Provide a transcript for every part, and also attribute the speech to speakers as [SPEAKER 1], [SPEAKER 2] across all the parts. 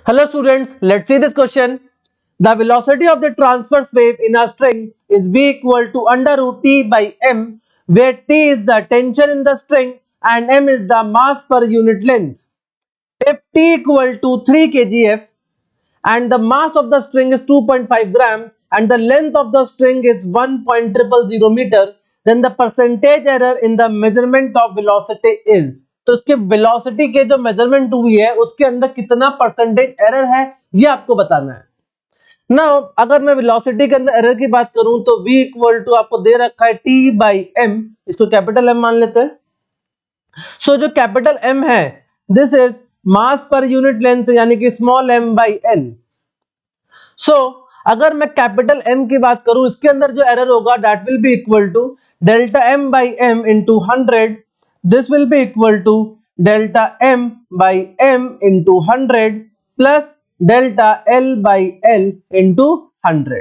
[SPEAKER 1] Hello students, let's see this question. The velocity of the transverse wave in a string is v equal to under root t by m, where t is the tension in the string and m is the mass per unit length. If t equal to 3 kgf and the mass of the string is 2.5 gram and the length of the string is 1.000 meter, then the percentage error in the measurement of velocity is. तो इसके velocity के जो measurement हुई है उसके अंदर कितना percentage error है ये आपको बताना है ना। अगर मैं वेलोसिटी के अंदर एरर की बात करूं तो v इक्वल टू आपको दे रखा है t बाई m, इसको कैपिटल m मान लेते हैं। सो जो कैपिटल m है this is mass per unit length यानी कि स्मॉल m बाई l। सो अगर मैं कैपिटल M की बात करूं इसके अंदर जो एरर होगा that will be equal to delta m by m into 100, this will be equal to delta m by m into 100 plus delta l by l into 100।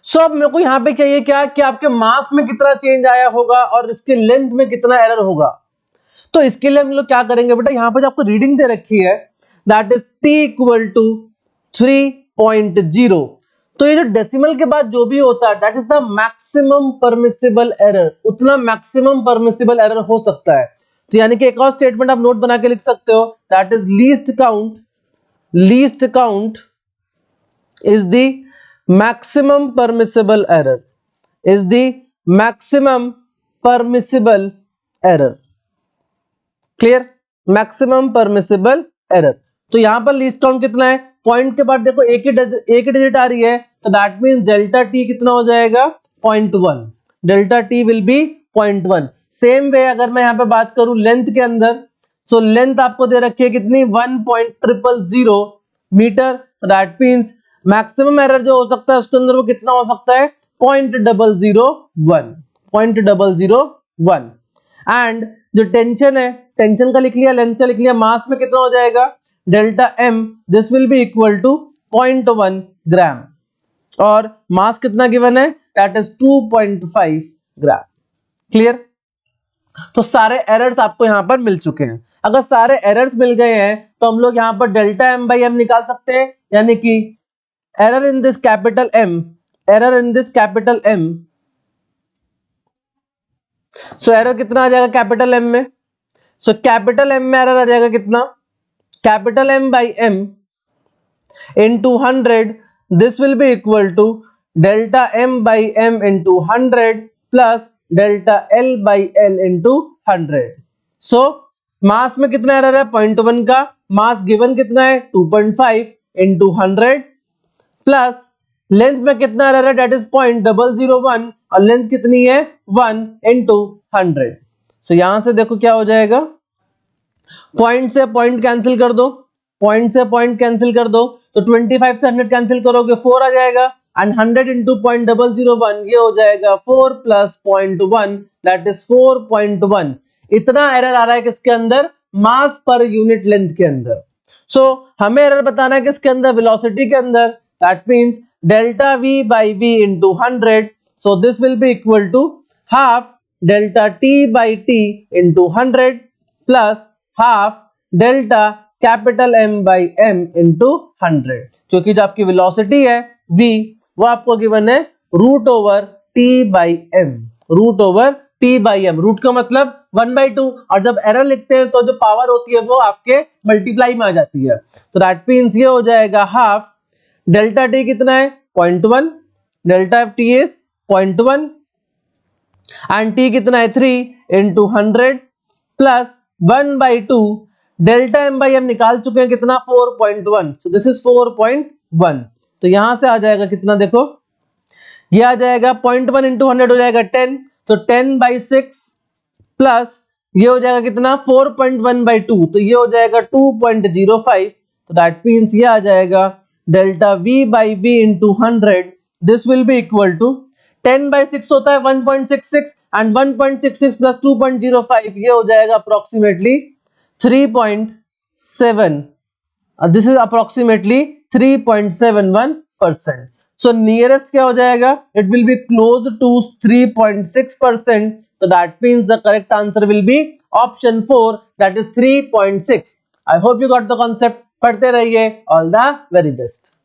[SPEAKER 1] So अब मेरे को यहां पे चाहिए क्या कि आपके मास में कितना चेंज आया होगा और इसके लेंथ में कितना एरर होगा। तो इसके लिए हम लोग क्या करेंगे बेटा, यहां पर जो आपको रीडिंग दे रखी है that is t equal to 3.0, तो ये जो डेसिमल के बाद जो भी होता है that is the maximum permissible error, उतना मैक्सिमम परमिसिबल एरर हो सकता है। तो यानी कि एक और स्टेटमेंट आप नोट बना के लिख सकते हो that is least count is the maximum permissible error, is the maximum permissible error. Clear, maximum permissible error. तो यहां पर लीस्ट काउंट कितना है, पॉइंट के बाद देखो एक ही डिजिट आ रही है तो दैट मींस डेल्टा टी कितना हो जाएगा 0.1, delta T will be 0.1। Same way अगर मैं यहां पे बात करूं लेंथ के अंदर, सो लेंथ आपको दे रखी है कितनी 1.000 मीटर, तो दैट मींस मैक्सिमम एरर जो हो सकता है उसके अंदर वो कितना हो सकता है 0.001। एंड जो टेंशन है, टेंशन का लिख लिया, लेंथ का लिख लिया, मास में कितना हो जाएगा delta m, this will be equal to 0.1 gram और मास कितना गिवन है दैट इज 2.5 ग्राम। क्लियर, तो सारे एरर्स आपको यहां पर मिल चुके हैं। अगर सारे एरर्स मिल गए हैं तो हम लोग यहां पर डेल्टा m बाई m निकाल सकते हैं, यानी कि error in this capital m, error in this capital m। So error कितना आ जाएगा कैपिटल m में, सो कैपिटल m में एरर आ जाएगा कितना, capital M by M into 100, this will be equal to delta M by M into 100 plus delta L by L into 100। So मास में कितना error है 0.1 का, मास गिवन कितना है 2.5 into 100 प्लस लेंथ में कितना एरर है दैट इज 0.001 और लेंथ कितनी है 1 into 100। सो यहां से देखो क्या हो जाएगा, पॉइंट से पॉइंट कैंसिल कर दो, पॉइंट से पॉइंट कैंसिल कर दो, तो 25 से 100 कैंसिल करोगे 4 आ जाएगा एंड 100 इंटू 0.001 ये हो जाएगा 4 प्लस 0.1 दैट इज 4.1। इतना एरर आ रहा है किसके अंदर, मास पर यूनिट लेंथ के अंदर। सो हमें एरर बताना है किसके अंदर, वेलोसिटी के अंदर, that means delta v by v into 100, so this will be equal to half delta t by t into 100 plus half delta capital M by M into 100, क्योंकि जो आपकी वेलोसिटी है v वो आपको गिवन है root over t by m, root over t by m। Root का मतलब 1/2 और जब एरर लिखते हैं तो जो पावर होती है वो आपके मल्टीप्लाई में आ जाती है, तो दैट मींस ये हो जाएगा हाफ डेल्टा t कितना है 0.1, delta t is 0.1 and t कितना है 3 into 100 plus 1/2 delta m by m निकाल चुके हैं कितना 4.1, सो दिस इज 4.1। तो यहां से आ जाएगा कितना, देखो ये आ जाएगा 0.1 इंटू 100 हो जाएगा 10, तो 10/6 प्लस ये हो जाएगा कितना 4.1/2, तो ये हो जाएगा 2.05, तो दैट मींस ये आ जाएगा delta v by v into 100, this will be equal to 10/6 होता है 1.66 एंड 1.66 प्लस 2.05 ये हो जाएगा approximately 3.7, this is approximately 3.71%। So nearest क्या हो जाएगा, it will be close to 3.6%, तो that means the correct answer will be option 4 that is 3.6। I hope you got the concept. पढ़ते रहिए। All the very best.